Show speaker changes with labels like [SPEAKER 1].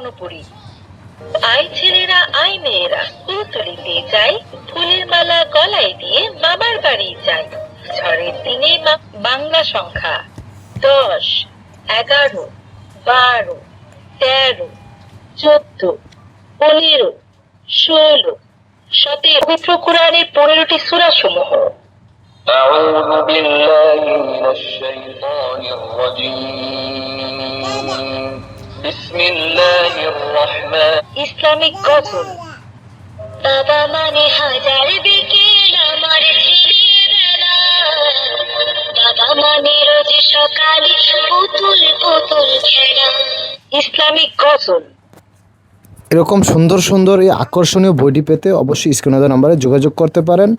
[SPEAKER 1] এখনো পড়ি। আই ছেলেরা আই মেয়েরা কুলতলিতে যাই, ফুলের মালা গলায় দিয়ে মামার বাড়ি যাই। ঝড়ের দিনে বাংলা সংখ্যা 10, 11, 12, 13, 14, 15, 16, 17। পবিত্র কোরআনের 15টি সূরা সমূহ।
[SPEAKER 2] أعوذ بالله من الشيطان الرجيم بسم الله الرحمن
[SPEAKER 1] ইসলামিক গজল। বাবা মানে হাজার বিকেল আমার ছেলেবেলা, বাবা মানে রোজ সকালে পুতুল পুতুল খেলা। ইসলামিক গজল।
[SPEAKER 3] এরকম সুন্দর সুন্দর এই আকর্ষণীয় বইটি পেতে অবশ্যই স্ক্রিনে দেওয়া নম্বরে যোগাযোগ করতে পারেন।